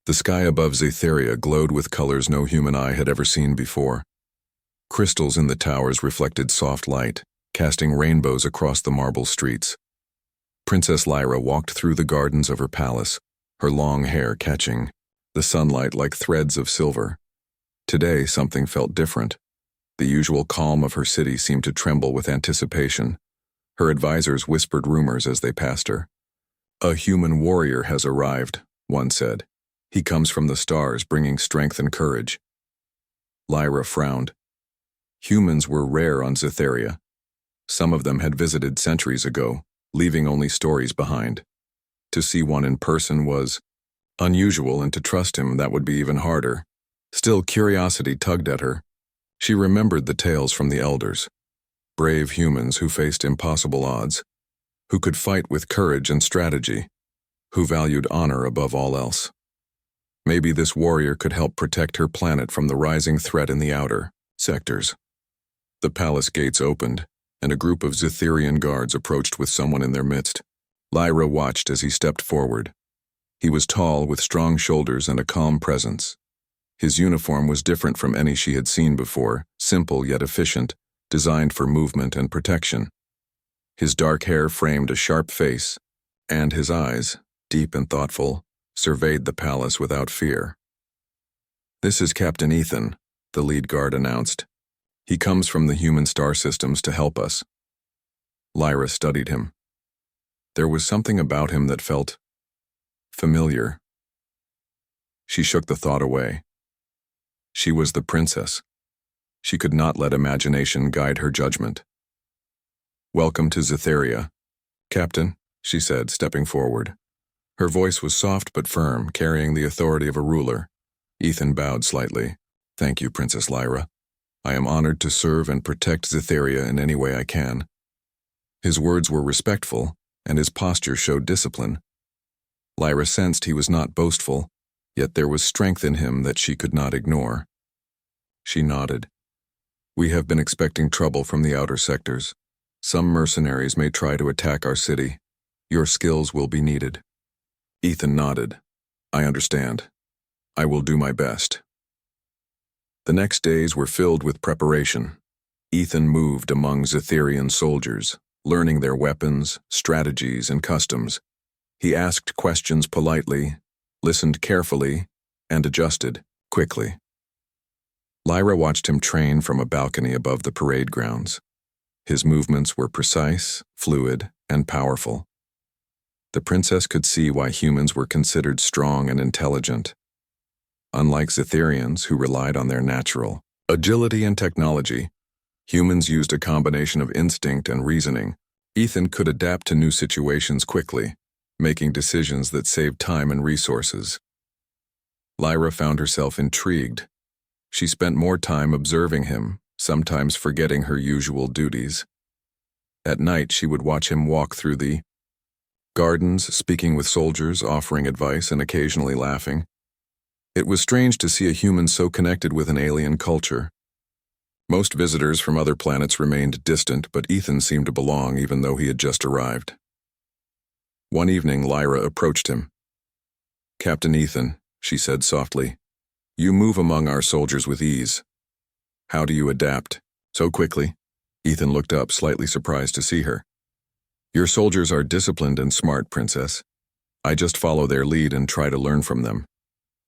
The sky above Zatheria glowed with colors no human eye had ever seen before. Crystals in the towers reflected soft light, casting rainbows across the marble streets. Princess Lyra walked through the gardens of her palace, her long hair catching the sunlight like threads of silver. Today, something felt different. The usual calm of her city seemed to tremble with anticipation. Her advisors whispered rumors as they passed her. "A human warrior has arrived," one said. "He comes from the stars, bringing strength and courage." Lyra frowned. Humans were rare on Zatheria. Some of them had visited centuries ago, leaving only stories behind. To see one in person was unusual, and to trust him, that would be even harder. Still, curiosity tugged at her. She remembered the tales from the elders. Brave humans who faced impossible odds, who could fight with courage and strategy, who valued honor above all else. Maybe this warrior could help protect her planet from the rising threat in the outer sectors. The palace gates opened, and a group of Zatherian guards approached with someone in their midst. Lyra watched as he stepped forward. He was tall, with strong shoulders and a calm presence. His uniform was different from any she had seen before, simple yet efficient, designed for movement and protection. His dark hair framed a sharp face, and his eyes, deep and thoughtful, surveyed the palace without fear. "This is Captain Ethan," the lead guard announced. "He comes from the human star systems to help us." Lyra studied him. There was something about him that felt familiar. She shook the thought away. She was the princess. She could not let imagination guide her judgment. "Welcome to Zatheria, Captain," she said, stepping forward. Her voice was soft but firm, carrying the authority of a ruler. Ethan bowed slightly. "Thank you, Princess Lyra. I am honored to serve and protect Zatheria in any way I can." His words were respectful, and his posture showed discipline. Lyra sensed he was not boastful, yet there was strength in him that she could not ignore. She nodded. "We have been expecting trouble from the outer sectors. Some mercenaries may try to attack our city. Your skills will be needed." Ethan nodded. "I understand. I will do my best." The next days were filled with preparation. Ethan moved among Zatherian soldiers, learning their weapons, strategies, and customs. He asked questions politely, listened carefully, and adjusted quickly. Lyra watched him train from a balcony above the parade grounds. His movements were precise, fluid, and powerful. The princess could see why humans were considered strong and intelligent. Unlike Zatherians, who relied on their natural agility and technology, humans used a combination of instinct and reasoning. Ethan could adapt to new situations quickly, making decisions that saved time and resources. Lyra found herself intrigued. She spent more time observing him, sometimes forgetting her usual duties. At night, she would watch him walk through the gardens, speaking with soldiers, offering advice, and occasionally laughing. It was strange to see a human so connected with an alien culture. Most visitors from other planets remained distant, but Ethan seemed to belong even though he had just arrived. One evening, Lyra approached him. "Captain Ethan," she said softly, "you move among our soldiers with ease. How do you adapt so quickly?" Ethan looked up, slightly surprised to see her. "Your soldiers are disciplined and smart, Princess. I just follow their lead and try to learn from them.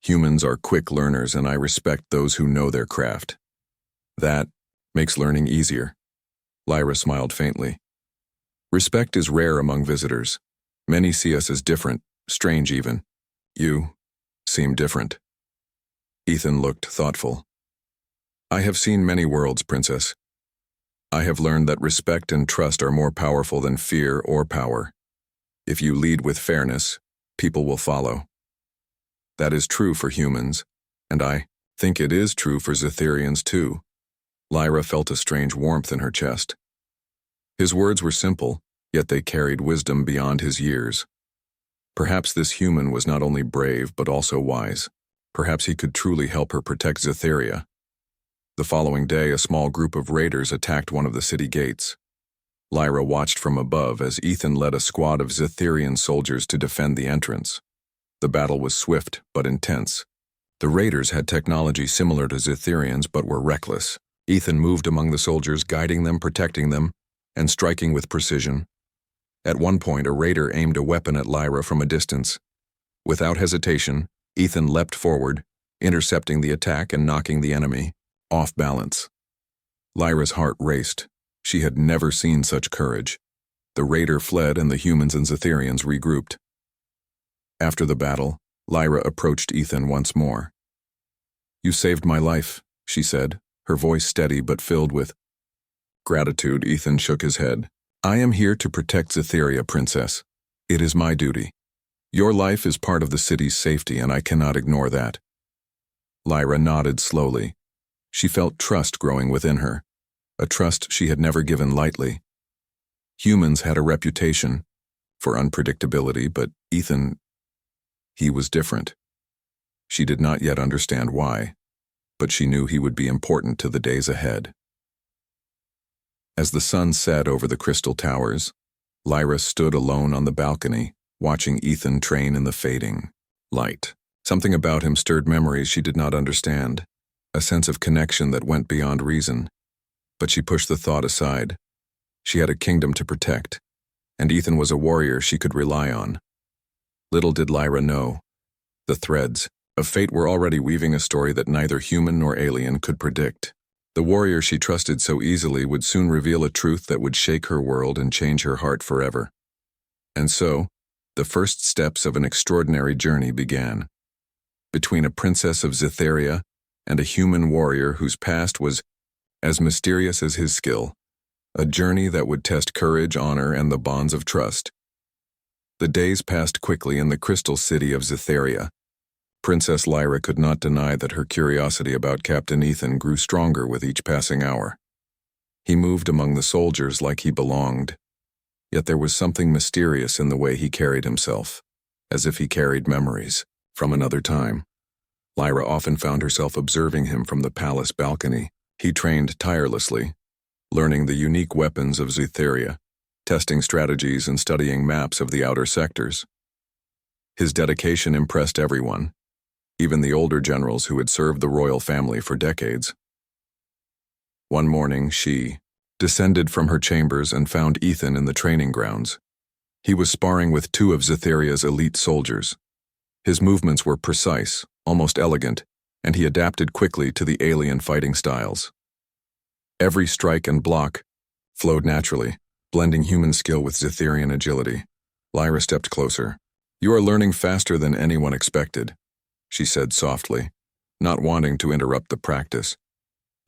Humans are quick learners, and I respect those who know their craft. That makes learning easier." Lyra smiled faintly. "Respect is rare among visitors. Many see us as different, strange even. You seem different." Ethan looked thoughtful. "I have seen many worlds, Princess. I have learned that respect and trust are more powerful than fear or power. If you lead with fairness, people will follow. That is true for humans, and I think it is true for Zatherians too." Lyra felt a strange warmth in her chest. His words were simple, yet they carried wisdom beyond his years. Perhaps this human was not only brave but also wise. Perhaps he could truly help her protect Zatheria. The following day, a small group of raiders attacked one of the city gates. Lyra watched from above as Ethan led a squad of Zatherian soldiers to defend the entrance. The battle was swift but intense. The raiders had technology similar to Zitherians but were reckless. Ethan moved among the soldiers, guiding them, protecting them, and striking with precision. At one point, a raider aimed a weapon at Lyra from a distance. Without hesitation, Ethan leapt forward, intercepting the attack and knocking the enemy off balance. Lyra's heart raced. She had never seen such courage. The raider fled and the humans and Zitherians regrouped. After the battle, Lyra approached Ethan once more. "You saved my life," she said, her voice steady but filled with gratitude. Ethan shook his head. "I am here to protect Zitheria, Princess. It is my duty. Your life is part of the city's safety, and I cannot ignore that." Lyra nodded slowly. She felt trust growing within her, a trust she had never given lightly. Humans had a reputation for unpredictability, but Ethan, he was different. She did not yet understand why, but she knew he would be important to the days ahead. As the sun set over the crystal towers, Lyra stood alone on the balcony, watching Ethan train in the fading light. Something about him stirred memories she did not understand, a sense of connection that went beyond reason. But she pushed the thought aside. She had a kingdom to protect, and Ethan was a warrior she could rely on. Little did Lyra know, the threads of fate were already weaving a story that neither human nor alien could predict. The warrior she trusted so easily would soon reveal a truth that would shake her world and change her heart forever. And so, the first steps of an extraordinary journey began. Between a princess of Zitheria and a human warrior whose past was as mysterious as his skill, a journey that would test courage, honor, and the bonds of trust. The days passed quickly in the crystal city of Zitheria. Princess Lyra could not deny that her curiosity about Captain Ethan grew stronger with each passing hour. He moved among the soldiers like he belonged, yet there was something mysterious in the way he carried himself, as if he carried memories from another time. Lyra often found herself observing him from the palace balcony. He trained tirelessly, learning the unique weapons of Zitheria, testing strategies and studying maps of the outer sectors. His dedication impressed everyone, even the older generals who had served the royal family for decades. One morning, she descended from her chambers and found Ethan in the training grounds. He was sparring with two of Zitheria's elite soldiers. His movements were precise, almost elegant, and he adapted quickly to the alien fighting styles. Every strike and block flowed naturally, blending human skill with Zitherian agility. Lyra stepped closer. "You are learning faster than anyone expected," she said softly, not wanting to interrupt the practice.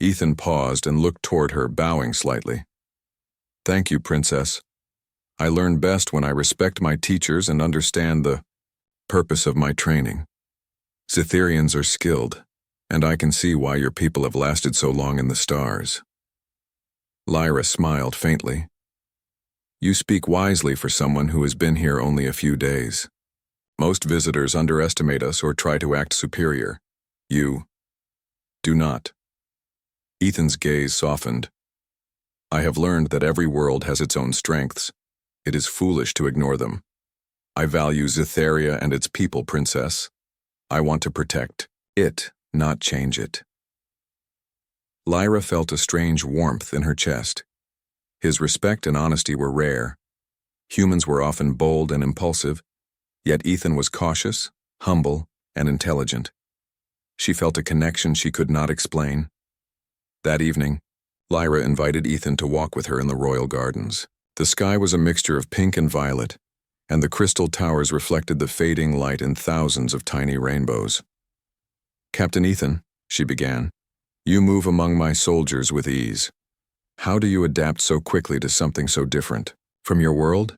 Ethan paused and looked toward her, bowing slightly. "Thank you, Princess. I learn best when I respect my teachers and understand the purpose of my training. Zitherians are skilled, and I can see why your people have lasted so long in the stars." Lyra smiled faintly. "You speak wisely for someone who has been here only a few days. Most visitors underestimate us or try to act superior. You do not." Ethan's gaze softened. "I have learned that every world has its own strengths. It is foolish to ignore them. I value Zitheria and its people, Princess. I want to protect it, not change it." Lyra felt a strange warmth in her chest. His respect and honesty were rare. Humans were often bold and impulsive, yet Ethan was cautious, humble, and intelligent. She felt a connection she could not explain. That evening, Lyra invited Ethan to walk with her in the royal gardens. The sky was a mixture of pink and violet, and the crystal towers reflected the fading light in thousands of tiny rainbows. "Captain Ethan," she began, "you move among my soldiers with ease. How do you adapt so quickly to something so different? From your world?"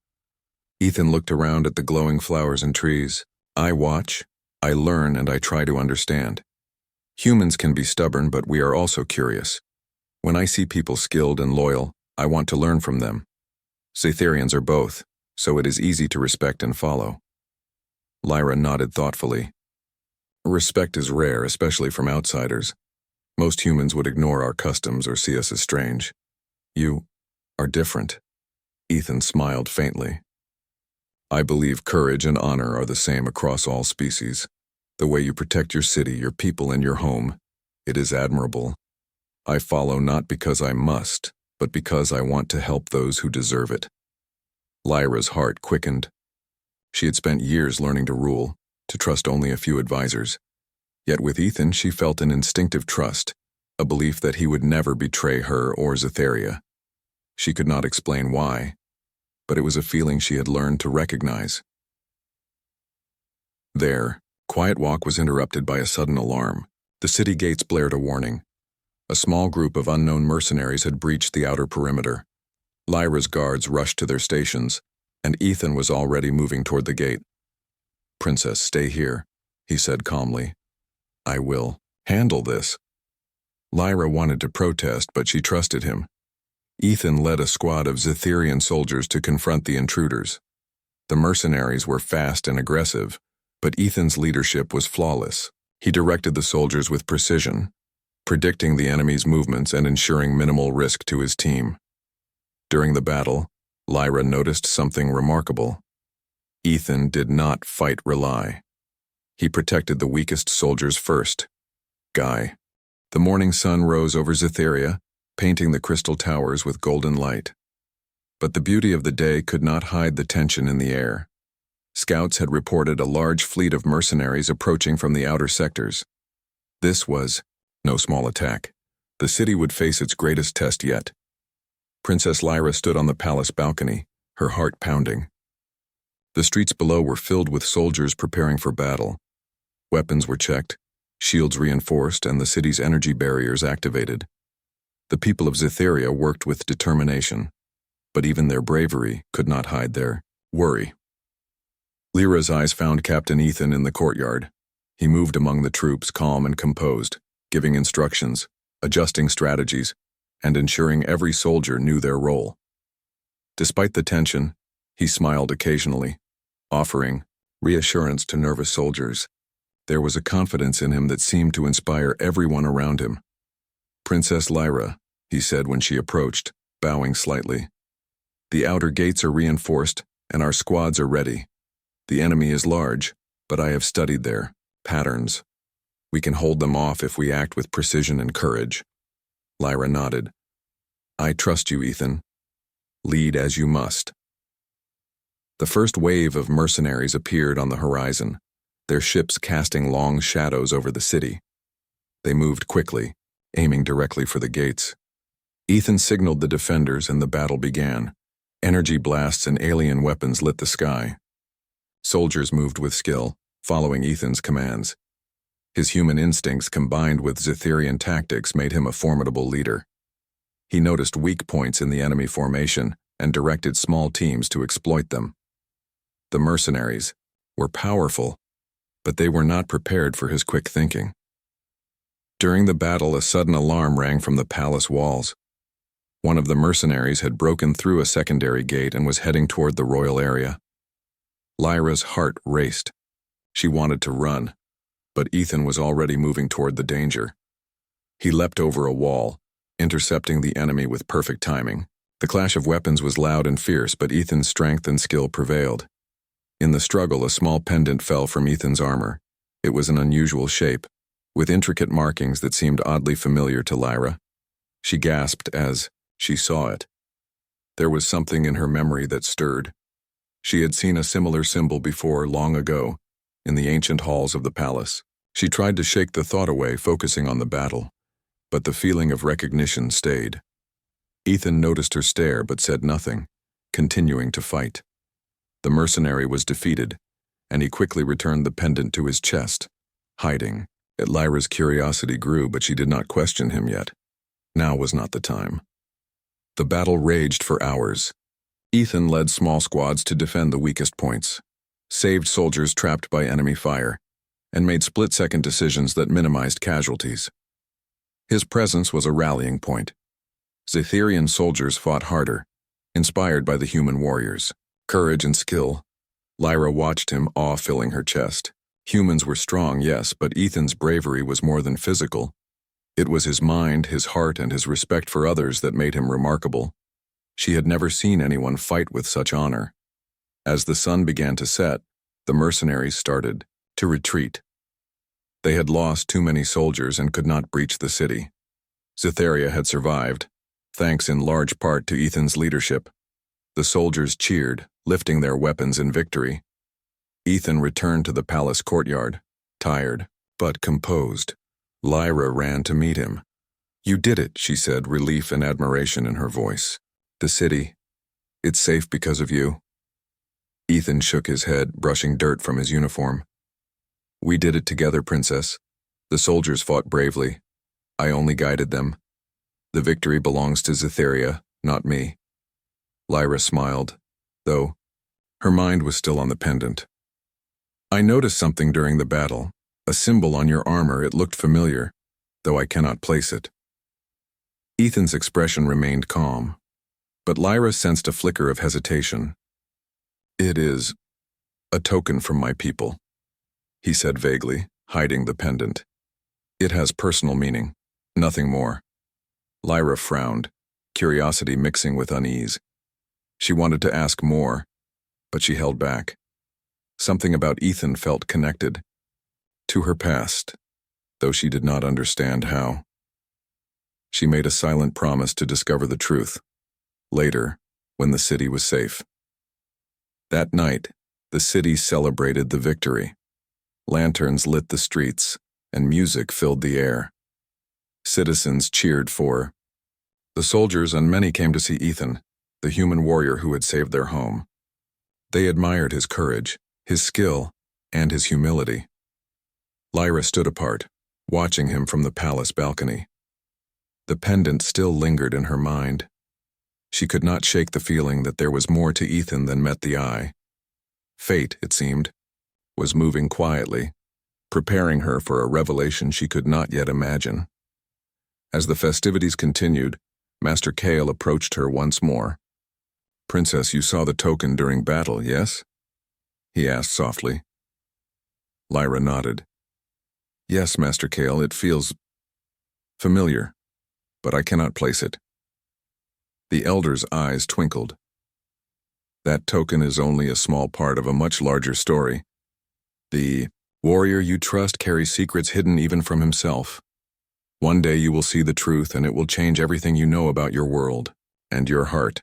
Ethan looked around at the glowing flowers and trees. "I watch, I learn, and I try to understand. Humans can be stubborn, but we are also curious. When I see people skilled and loyal, I want to learn from them. Zitherians are both, so it is easy to respect and follow." Lyra nodded thoughtfully. "Respect is rare, especially from outsiders. Most humans would ignore our customs or see us as strange. You are different." Ethan smiled faintly. I believe courage and honor are the same across all species. The way you protect your city, your people, and your home, it is admirable. I follow not because I must, but because I want to help those who deserve it." Lyra's heart quickened. She had spent years learning to rule, to trust only a few advisors. Yet with Ethan she felt an instinctive trust, a belief that he would never betray her or Zetheria. She could not explain why, but it was a feeling she had learned to recognize. Their quiet walk was interrupted by a sudden alarm. The city gates blared a warning. A small group of unknown mercenaries had breached the outer perimeter. Lyra's guards rushed to their stations, and Ethan was already moving toward the gate. "Princess, stay here," he said calmly. "I will handle this." Lyra wanted to protest, but she trusted him. Ethan led a squad of Zetherian soldiers to confront the intruders. The mercenaries were fast and aggressive, but Ethan's leadership was flawless. He directed the soldiers with precision, predicting the enemy's movements and ensuring minimal risk to his team. During the battle, Lyra noticed something remarkable. Ethan did not fight Relied. He protected the weakest soldiers first. Guy. The morning sun rose over Zetheria, painting the crystal towers with golden light. But the beauty of the day could not hide the tension in the air. Scouts had reported a large fleet of mercenaries approaching from the outer sectors. This was no small attack. The city would face its greatest test yet. Princess Lyra stood on the palace balcony, her heart pounding. The streets below were filled with soldiers preparing for battle. Weapons were checked, shields reinforced, and the city's energy barriers activated. The people of Zetheria worked with determination, but even their bravery could not hide their worry. Lyra's eyes found Captain Ethan in the courtyard. He moved among the troops, calm and composed, giving instructions, adjusting strategies, and ensuring every soldier knew their role. Despite the tension, he smiled occasionally, offering reassurance to nervous soldiers. There was a confidence in him that seemed to inspire everyone around him. "Princess Lyra," he said when she approached, bowing slightly. "The outer gates are reinforced, and our squads are ready. The enemy is large, but I have studied their patterns. We can hold them off if we act with precision and courage." Lyra nodded. "I trust you, Ethan. Lead as you must." The first wave of mercenaries appeared on the horizon, their ships casting long shadows over the city. They moved quickly, aiming directly for the gates. Ethan signaled the defenders and the battle began. Energy blasts and alien weapons lit the sky. Soldiers moved with skill, following Ethan's commands. His human instincts combined with Zetherian tactics made him a formidable leader. He noticed weak points in the enemy formation and directed small teams to exploit them. The mercenaries were powerful, but they were not prepared for his quick thinking. During the battle, a sudden alarm rang from the palace walls. One of the mercenaries had broken through a secondary gate and was heading toward the royal area. Lyra's heart raced. She wanted to run, but Ethan was already moving toward the danger. He leapt over a wall, intercepting the enemy with perfect timing. The clash of weapons was loud and fierce, but Ethan's strength and skill prevailed. In the struggle, a small pendant fell from Ethan's armor. It was an unusual shape, with intricate markings that seemed oddly familiar to Lyra. She gasped as she saw it. There was something in her memory that stirred. She had seen a similar symbol before, long ago, in the ancient halls of the palace. She tried to shake the thought away, focusing on the battle, but the feeling of recognition stayed. Ethan noticed her stare but said nothing, continuing to fight. The mercenary was defeated, and he quickly returned the pendant to his chest, hiding. Lyra's curiosity grew, but she did not question him yet. Now was not the time. The battle raged for hours. Ethan led small squads to defend the weakest points, saved soldiers trapped by enemy fire, and made split-second decisions that minimized casualties. His presence was a rallying point. Zetherian soldiers fought harder, inspired by the human warriors. Courage and skill. Lyra watched him, awe filling her chest. Humans were strong, yes, but Ethan's bravery was more than physical. It was his mind, his heart, and his respect for others that made him remarkable. She had never seen anyone fight with such honor. As the sun began to set, the mercenaries started to retreat. They had lost too many soldiers and could not breach the city. Cytheria had survived, thanks in large part to Ethan's leadership. The soldiers cheered, lifting their weapons in victory. Ethan returned to the palace courtyard, tired, but composed. Lyra ran to meet him. "You did it," she said, relief and admiration in her voice. "The city, it's safe because of you." Ethan shook his head, brushing dirt from his uniform. "We did it together, Princess. The soldiers fought bravely. I only guided them. The victory belongs to Cytheria, not me." Lyra smiled, though her mind was still on the pendant. "I noticed something during the battle, a symbol on your armor. It looked familiar, though I cannot place it." Ethan's expression remained calm, but Lyra sensed a flicker of hesitation. "It is a token from my people," he said vaguely, hiding the pendant. "It has personal meaning, nothing more." Lyra frowned, curiosity mixing with unease. She wanted to ask more, but she held back. Something about Ethan felt connected to her past, though she did not understand how. She made a silent promise to discover the truth, later, when the city was safe. That night, the city celebrated the victory. Lanterns lit the streets, and music filled the air. Citizens cheered for the soldiers, and many came to see Ethan, the human warrior who had saved their home. They admired his courage, his skill, and his humility. Lyra stood apart, watching him from the palace balcony. The pendant still lingered in her mind. She could not shake the feeling that there was more to Ethan than met the eye. Fate, it seemed, was moving quietly, preparing her for a revelation she could not yet imagine. As the festivities continued, Master Kale approached her once more. "Princess, you saw the token during battle, yes?" he asked softly. Lyra nodded. "Yes, Master Kale, it feels familiar, but I cannot place it." The elder's eyes twinkled. "That token is only a small part of a much larger story. The warrior you trust carries secrets hidden even from himself. One day you will see the truth, and it will change everything you know about your world and your heart."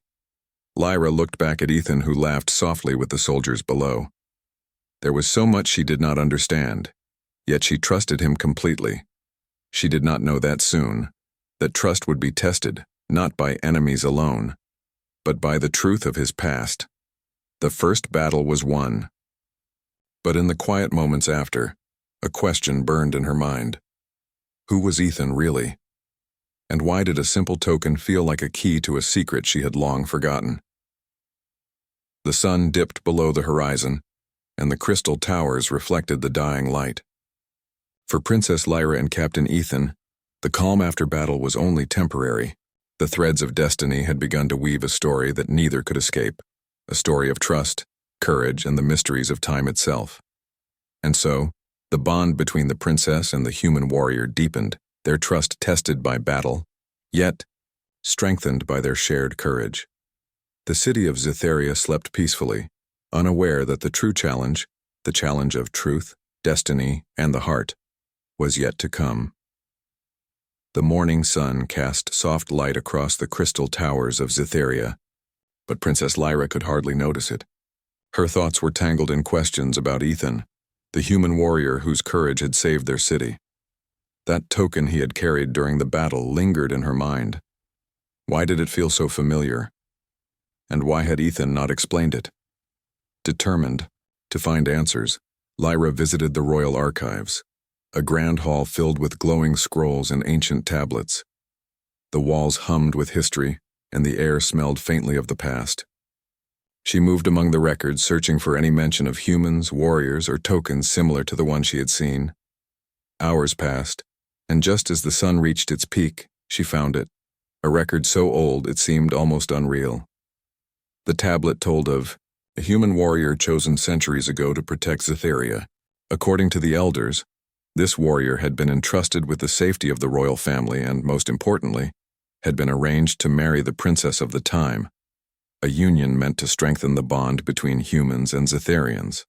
Lyra looked back at Ethan, who laughed softly with the soldiers below. There was so much she did not understand, yet she trusted him completely. She did not know that soon, that trust would be tested, not by enemies alone, but by the truth of his past. The first battle was won. But in the quiet moments after, a question burned in her mind. Who was Ethan really? And why did a simple token feel like a key to a secret she had long forgotten? The sun dipped below the horizon, and the crystal towers reflected the dying light. For Princess Lyra and Captain Ethan, the calm after battle was only temporary. The threads of destiny had begun to weave a story that neither could escape, a story of trust, courage, and the mysteries of time itself. And so, the bond between the princess and the human warrior deepened, their trust tested by battle, yet strengthened by their shared courage. The city of Cytheria slept peacefully, unaware that the true challenge, the challenge of truth, destiny, and the heart, was yet to come. The morning sun cast soft light across the crystal towers of Cytheria, but Princess Lyra could hardly notice it. Her thoughts were tangled in questions about Ethan, the human warrior whose courage had saved their city. That token he had carried during the battle lingered in her mind. Why did it feel so familiar? And why had Ethan not explained it? Determined to find answers, Lyra visited the royal archives, a grand hall filled with glowing scrolls and ancient tablets. The walls hummed with history, and the air smelled faintly of the past. She moved among the records, searching for any mention of humans, warriors, or tokens similar to the one she had seen. Hours passed, and just as the sun reached its peak, she found it, a record so old it seemed almost unreal. The tablet told of a human warrior chosen centuries ago to protect Cytheria. According to the elders, this warrior had been entrusted with the safety of the royal family and, most importantly, had been arranged to marry the princess of the time. a union meant to strengthen the bond between humans and Zetharians.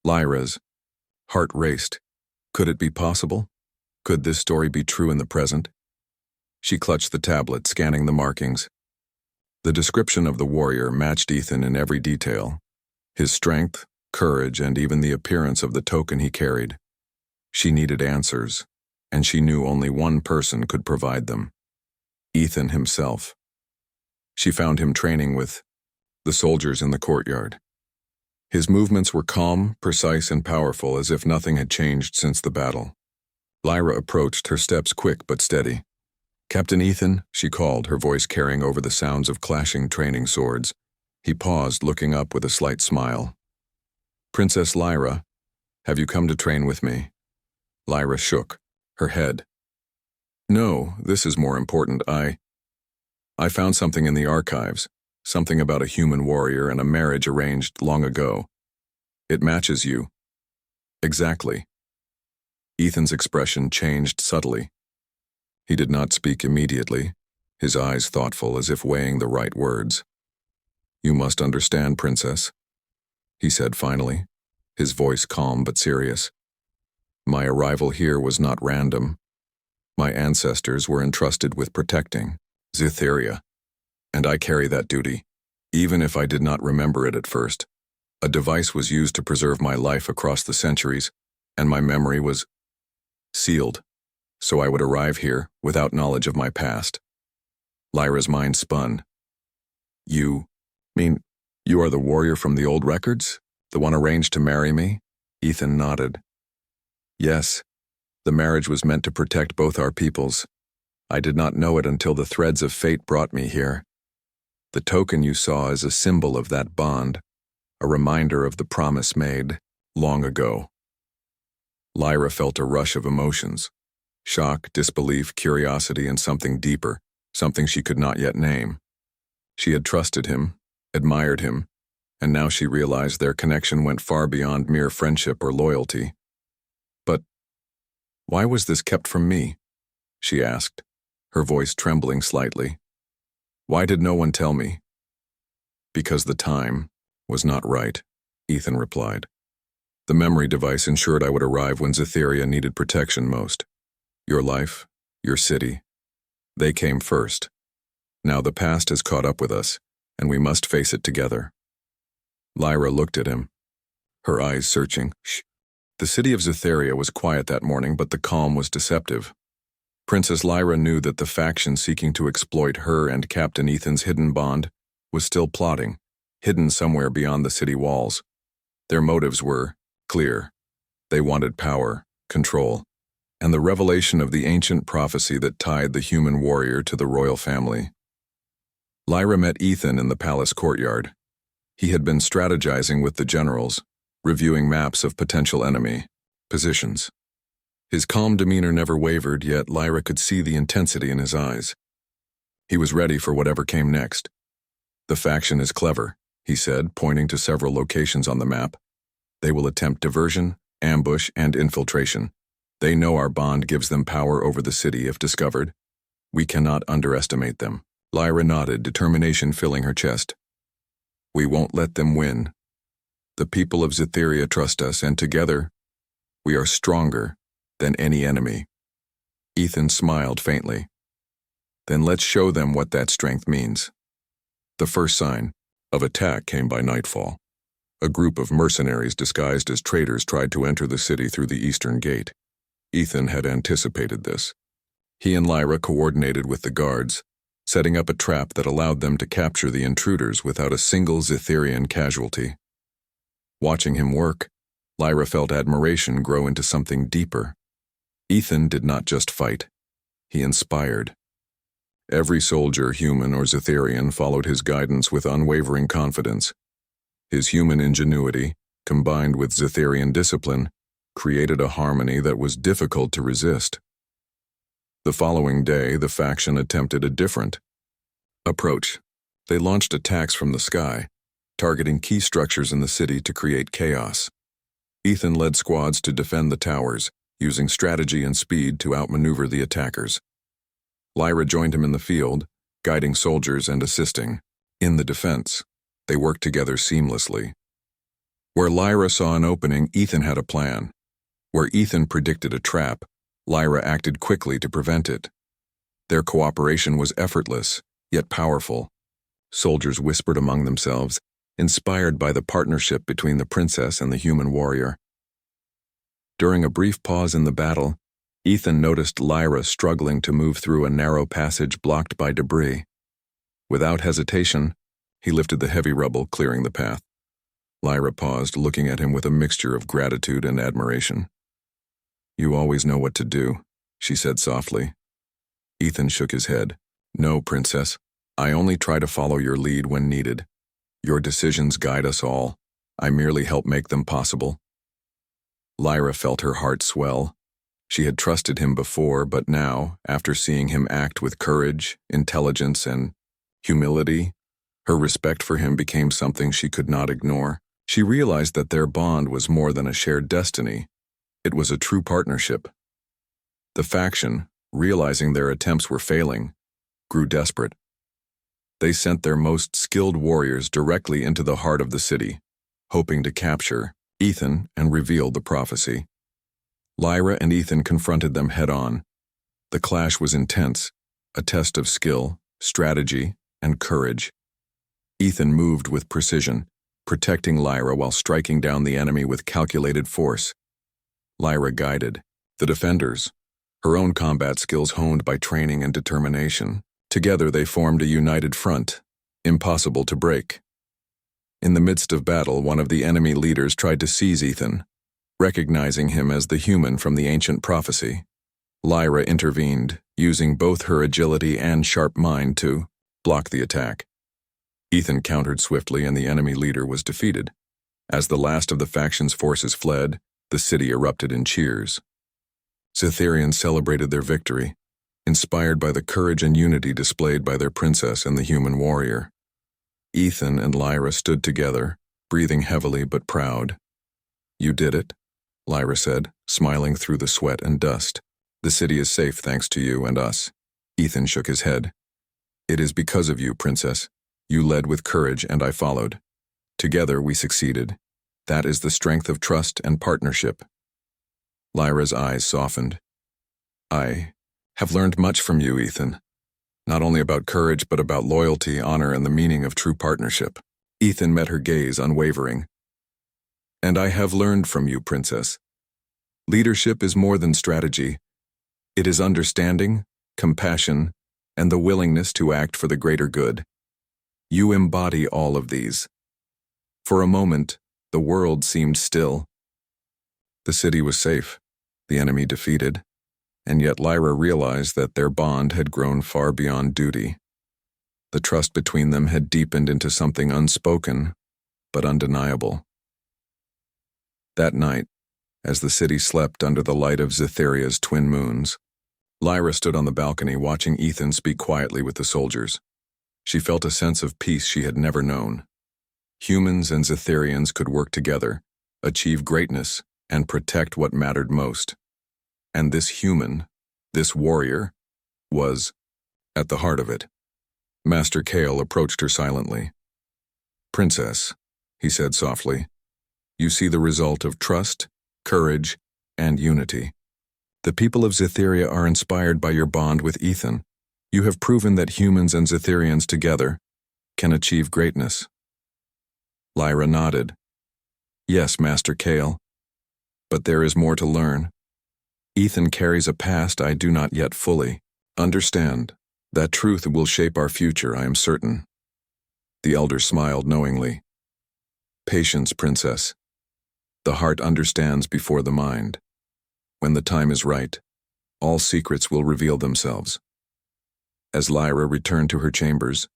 Lyra's heart raced. Could it be possible? Could this story be true in the present? She clutched the tablet, scanning the markings. The description of the warrior matched Ethan in every detail. His strength, courage, and even the appearance of the token he carried. She needed answers, and she knew only one person could provide them. Ethan himself. She found him training with the soldiers in the courtyard. His movements were calm, precise, and powerful, as if nothing had changed since the battle. Lyra approached, her steps quick but steady. "Captain Ethan," she called, her voice carrying over the sounds of clashing training swords. He paused, looking up with a slight smile. "Princess Lyra, have you come to train with me?" Lyra shook her head. "No, this is more important. I found something in the archives, something about a human warrior and a marriage arranged long ago. It matches you." "Exactly." Ethan's expression changed subtly. He did not speak immediately, his eyes thoughtful as if weighing the right words. "You must understand, Princess," he said finally, his voice calm but serious. "My arrival here was not random. My ancestors were entrusted with protecting Zetheria, and I carry that duty, even if I did not remember it at first. A device was used to preserve my life across the centuries, and my memory was sealed, so I would arrive here without knowledge of my past." Lyra's mind spun. "You mean you are the warrior from the old records? The one arranged to marry me?" Ethan nodded. "Yes, the marriage was meant to protect both our peoples. I did not know it until the threads of fate brought me here. The token you saw is a symbol of that bond, a reminder of the promise made long ago." Lyra felt a rush of emotions. Shock, disbelief, curiosity, and something deeper, something she could not yet name. She had trusted him, admired him, and now she realized their connection went far beyond mere friendship or loyalty. "But why was this kept from me?" she asked, her voice trembling slightly. "Why did no one tell me?" "Because the time was not right," Ethan replied. "The memory device ensured I would arrive when Zetheria needed protection most. Your life, your city, they came first. Now the past has caught up with us, and we must face it together." Lyra looked at him, her eyes searching. The city of Zetheria was quiet that morning, but the calm was deceptive. Princess Lyra knew that the faction seeking to exploit her and Captain Ethan's hidden bond was still plotting, hidden somewhere beyond the city walls. Their motives were clear. They wanted power, control, and the revelation of the ancient prophecy that tied the human warrior to the royal family. Lyra met Ethan in the palace courtyard. He had been strategizing with the generals, reviewing maps of potential enemy positions. His calm demeanor never wavered, yet Lyra could see the intensity in his eyes. He was ready for whatever came next. "The faction is clever," he said, pointing to several locations on the map. "They will attempt diversion, ambush, and infiltration. They know our bond gives them power over the city if discovered. We cannot underestimate them." Lyra nodded, determination filling her chest. "We won't let them win. The people of Zetheria trust us, and together, we are stronger than any enemy." Ethan smiled faintly. "Then let's show them what that strength means." The first sign of attack came by nightfall. A group of mercenaries disguised as traders tried to enter the city through the eastern gate. Ethan had anticipated this. He and Lyra coordinated with the guards, setting up a trap that allowed them to capture the intruders without a single Zetherian casualty. Watching him work, Lyra felt admiration grow into something deeper. Ethan did not just fight. He inspired. Every soldier, human or Zetherian, followed his guidance with unwavering confidence. His human ingenuity, combined with Zetherian discipline, created a harmony that was difficult to resist. The following day, the faction attempted a different approach. They launched attacks from the sky, targeting key structures in the city to create chaos. Ethan led squads to defend the towers, using strategy and speed to outmaneuver the attackers. Lyra joined him in the field, guiding soldiers and assisting. In the defense, they worked together seamlessly. Where Lyra saw an opening, Ethan had a plan. Where Ethan predicted a trap, Lyra acted quickly to prevent it. Their cooperation was effortless, yet powerful. Soldiers whispered among themselves, inspired by the partnership between the princess and the human warrior. During a brief pause in the battle, Ethan noticed Lyra struggling to move through a narrow passage blocked by debris. Without hesitation, he lifted the heavy rubble, clearing the path. Lyra paused, looking at him with a mixture of gratitude and admiration. "You always know what to do," she said softly. Ethan shook his head. "No, princess. I only try to follow your lead when needed. Your decisions guide us all. I merely help make them possible." Lyra felt her heart swell. She had trusted him before, but now, after seeing him act with courage, intelligence, and humility, her respect for him became something she could not ignore. She realized that their bond was more than a shared destiny. It was a true partnership. The faction, realizing their attempts were failing, grew desperate. They sent their most skilled warriors directly into the heart of the city, hoping to capture Ethan and reveal the prophecy. Lyra and Ethan confronted them head-on. The clash was intense, a test of skill, strategy, and courage. Ethan moved with precision, protecting Lyra while striking down the enemy with calculated force. Lyra guided the defenders, her own combat skills honed by training and determination. Together they formed a united front, impossible to break. In the midst of battle, one of the enemy leaders tried to seize Ethan, recognizing him as the human from the ancient prophecy. Lyra intervened, using both her agility and sharp mind to block the attack. Ethan countered swiftly and the enemy leader was defeated. As the last of the faction's forces fled, the city erupted in cheers. Cytherians celebrated their victory, inspired by the courage and unity displayed by their princess and the human warrior. Ethan and Lyra stood together, breathing heavily but proud. "You did it," Lyra said, smiling through the sweat and dust. "The city is safe thanks to you and us." Ethan shook his head. "It is because of you, princess. You led with courage and I followed. Together we succeeded. That is the strength of trust and partnership." Lyra's eyes softened. "I have learned much from you, Ethan. Not only about courage, but about loyalty, honor, and the meaning of true partnership." Ethan met her gaze, unwavering. "And I have learned from you, princess. Leadership is more than strategy. It is understanding, compassion, and the willingness to act for the greater good. You embody all of these." For a moment, the world seemed still. The city was safe, the enemy defeated, and yet Lyra realized that their bond had grown far beyond duty. The trust between them had deepened into something unspoken, but undeniable. That night, as the city slept under the light of Cytheria's twin moons, Lyra stood on the balcony watching Ethan speak quietly with the soldiers. She felt a sense of peace she had never known. Humans and Cytherians could work together, achieve greatness, and protect what mattered most. And this human, this warrior, was at the heart of it. Master Kale approached her silently. "Princess," he said softly, "you see the result of trust, courage, and unity. The people of Cytheria are inspired by your bond with Ethan. You have proven that humans and Cytherians together can achieve greatness." Lyra nodded. "Yes, Master Kale. But there is more to learn. Ethan carries a past I do not yet fully understand. That truth will shape our future, I am certain." The elder smiled knowingly. "Patience, princess. The heart understands before the mind. When the time is right, all secrets will reveal themselves." As Lyra returned to her chambers,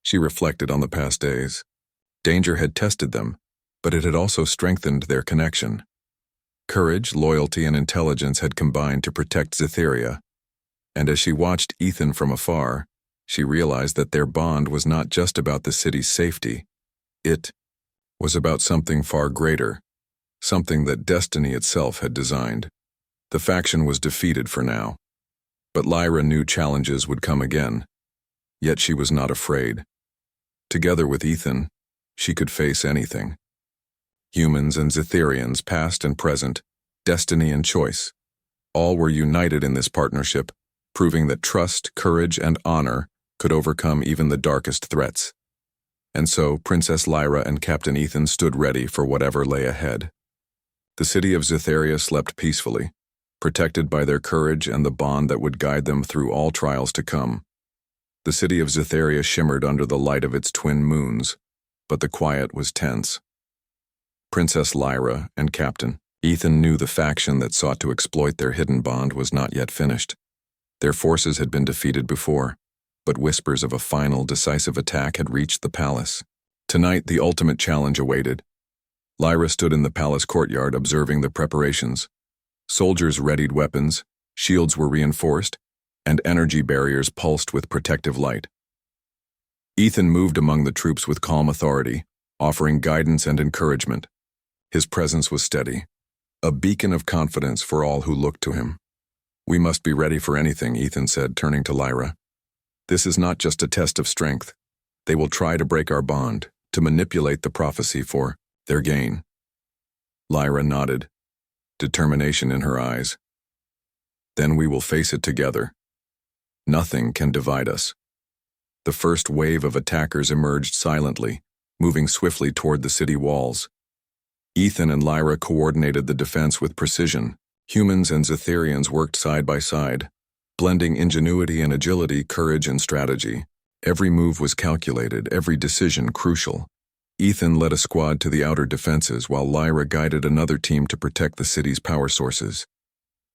she reflected on the past days. Danger had tested them, but it had also strengthened their connection. Courage, loyalty, and intelligence had combined to protect Cytheria, and as she watched Ethan from afar, she realized that their bond was not just about the city's safety. It was about something far greater, something that destiny itself had designed. The faction was defeated for now, but Lyra knew challenges would come again, yet she was not afraid. Together with Ethan, she could face anything. Humans and Zetherians, past and present, destiny and choice, all were united in this partnership, proving that trust, courage, and honor could overcome even the darkest threats. And so, Princess Lyra and Captain Ethan stood ready for whatever lay ahead. The city of Zetheria slept peacefully, protected by their courage and the bond that would guide them through all trials to come. The city of Zetheria shimmered under the light of its twin moons, but the quiet was tense. Princess Lyra and Captain Ethan knew the faction that sought to exploit their hidden bond was not yet finished. Their forces had been defeated before, but whispers of a final, decisive attack had reached the palace. Tonight, the ultimate challenge awaited. Lyra stood in the palace courtyard observing the preparations. Soldiers readied weapons, shields were reinforced, and energy barriers pulsed with protective light. Ethan moved among the troops with calm authority, offering guidance and encouragement. His presence was steady, a beacon of confidence for all who looked to him. "We must be ready for anything," Ethan said, turning to Lyra. "This is not just a test of strength. They will try to break our bond, to manipulate the prophecy for their gain." Lyra nodded, determination in her eyes. "Then we will face it together. Nothing can divide us." The first wave of attackers emerged silently, moving swiftly toward the city walls. Ethan and Lyra coordinated the defense with precision. Humans and Zetherians worked side by side, blending ingenuity and agility, courage and strategy. Every move was calculated, every decision crucial. Ethan led a squad to the outer defenses while Lyra guided another team to protect the city's power sources.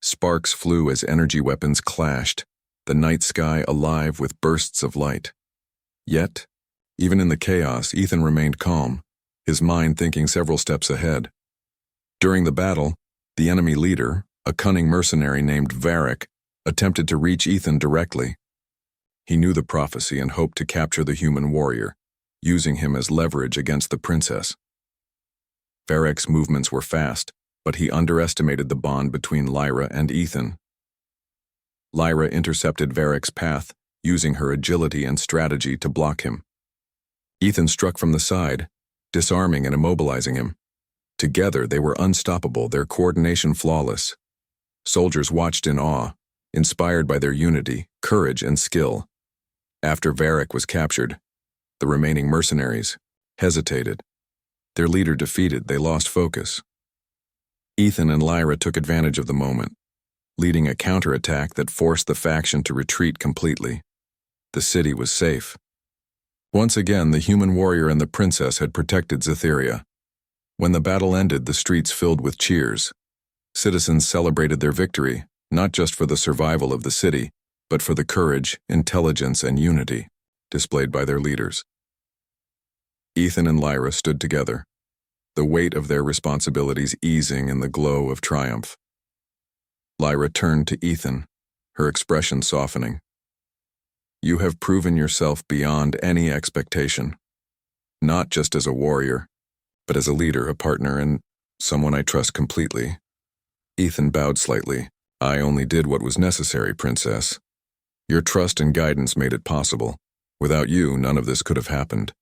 Sparks flew as energy weapons clashed, the night sky alive with bursts of light. Yet, even in the chaos, Ethan remained calm, his mind thinking several steps ahead. During the battle, the enemy leader, a cunning mercenary named Varric, attempted to reach Ethan directly. He knew the prophecy and hoped to capture the human warrior, using him as leverage against the princess. Varric's movements were fast, but he underestimated the bond between Lyra and Ethan. Lyra intercepted Varric's path, using her agility and strategy to block him. Ethan struck from the side, disarming and immobilizing him. Together, they were unstoppable, their coordination flawless. Soldiers watched in awe, inspired by their unity, courage, and skill. After Varric was captured, the remaining mercenaries hesitated. Their leader defeated, they lost focus. Ethan and Lyra took advantage of the moment, leading a counterattack that forced the faction to retreat completely. The city was safe. Once again, the human warrior and the princess had protected Zetheria. When the battle ended, the streets filled with cheers. Citizens celebrated their victory, not just for the survival of the city, but for the courage, intelligence, and unity displayed by their leaders. Ethan and Lyra stood together, the weight of their responsibilities easing in the glow of triumph. Lyra turned to Ethan, her expression softening. "You have proven yourself beyond any expectation, not just as a warrior, but as a leader, a partner, and someone I trust completely." Ethan bowed slightly. "I only did what was necessary, Princess. Your trust and guidance made it possible. Without you, none of this could have happened."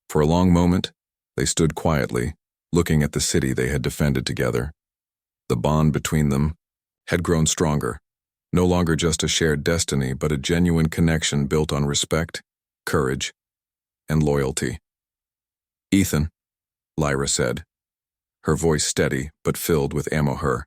For a long moment, they stood quietly, looking at the city they had defended together. The bond between them had grown stronger, no longer just a shared destiny, but a genuine connection built on respect, courage, and loyalty. "Ethan," Lyra said, her voice steady but filled with amour.